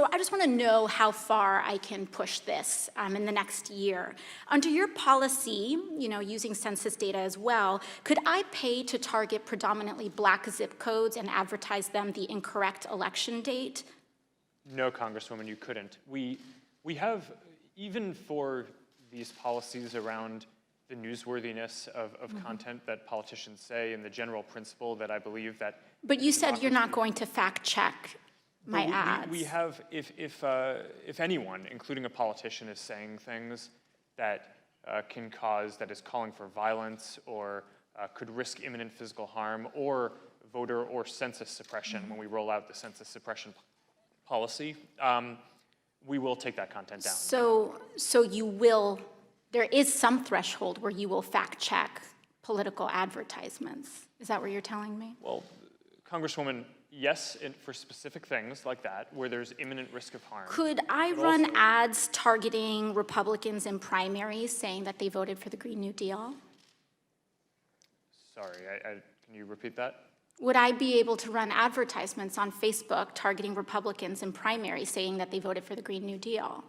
So I just want to know how far I can push this in the next year. Under your policy, using census data as well, could I pay to target predominantly Black zip codes and advertise them the incorrect election date? No, Congresswoman, you couldn't. We have, even for these policies around the newsworthiness of content that politicians say and the general principle that I believe that— But you said you're not going to fact check my ads. We have, if anyone, including a politician, is saying things that can cause, that is calling for violence or could risk imminent physical harm or voter or census suppression when we roll out the census suppression policy, we will take that content down. So you will, there is some threshold where you will fact check political advertisements. Is that what you're telling me? Well, Congresswoman, yes, for specific things like that, where there's imminent risk of harm. Could I run ads targeting Republicans in primaries saying that they voted for the Green New Deal? Sorry, can you repeat that? Would I be able to run advertisements on Facebook targeting Republicans in primaries saying that they voted for the Green New Deal?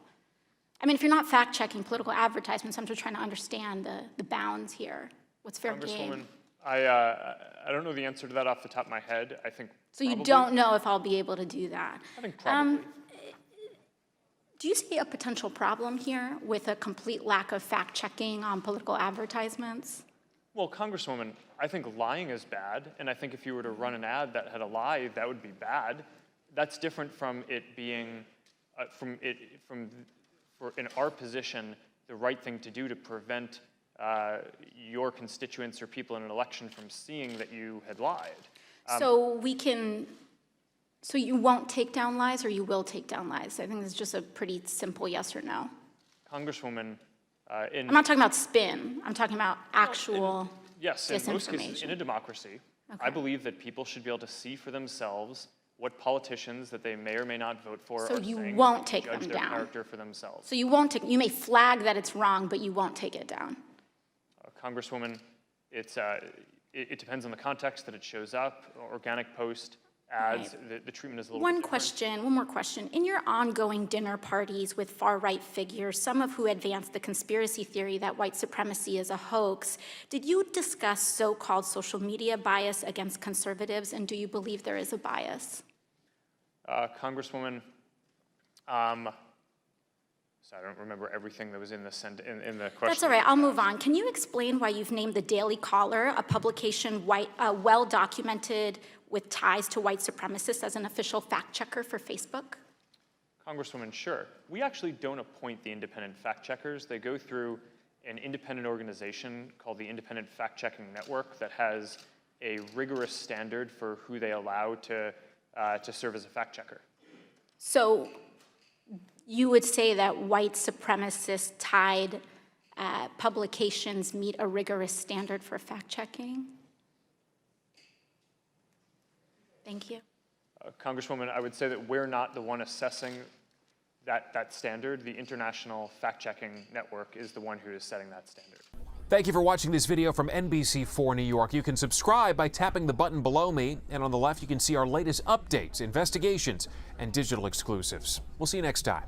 I mean, if you're not fact-checking political advertisements, I'm just trying to understand the bounds here. What's fair game? I don't know the answer to that off the top of my head. I think so. You don't know if I'll be able to do that. I think probably. Do you see a potential problem here with a complete lack of fact-checking on political advertisements? Well, Congresswoman, I think lying is bad, and I think if you were to run an ad that had a lie, that would be bad. That's different from it being, in our position, the right thing to do to prevent your constituents or people in an election from seeing that you had lied. So you won't take down lies, or you will take down lies? I think it's just a pretty simple yes or no. Congresswoman, I'm not talking about spin. I'm talking about actual yes, in most cases, disinformation. in a democracy, Okay. I believe that people should be able to see for themselves what politicians that they may or may not vote for So are you saying, won't take judge them their down. character for themselves. So you won't take, you may flag that it's wrong, but you won't take it down. Congresswoman, it depends on the context that it shows up. Organic post, ads, the treatment is a little bit different. One more question. In your ongoing dinner parties with far-right figures, some of who advance the conspiracy theory that white supremacy is a hoax, did you discuss so-called social media bias against conservatives, and do you believe there is a bias? Congresswoman, so I don't remember everything that was in the question. That's all right, I'll move on. Can you explain why you've named the Daily Caller, a publication well-documented with ties to white supremacists, as an official fact-checker for Facebook? Congresswoman, sure. We actually don't appoint the independent fact-checkers. They go through an independent organization called the Independent Fact-Checking Network that has a rigorous standard for who they allow to serve as a fact-checker. So you would say that white supremacist-tied publications meet a rigorous standard for fact-checking? Thank you. Congresswoman, I would say that we're not the one assessing that standard. The International Fact-Checking Network is the one who is setting that standard. Thank you for watching this video from NBC4 New York. You can subscribe by tapping the button below me, and on the left you can see our latest updates, investigations, and digital exclusives. We'll see you next time.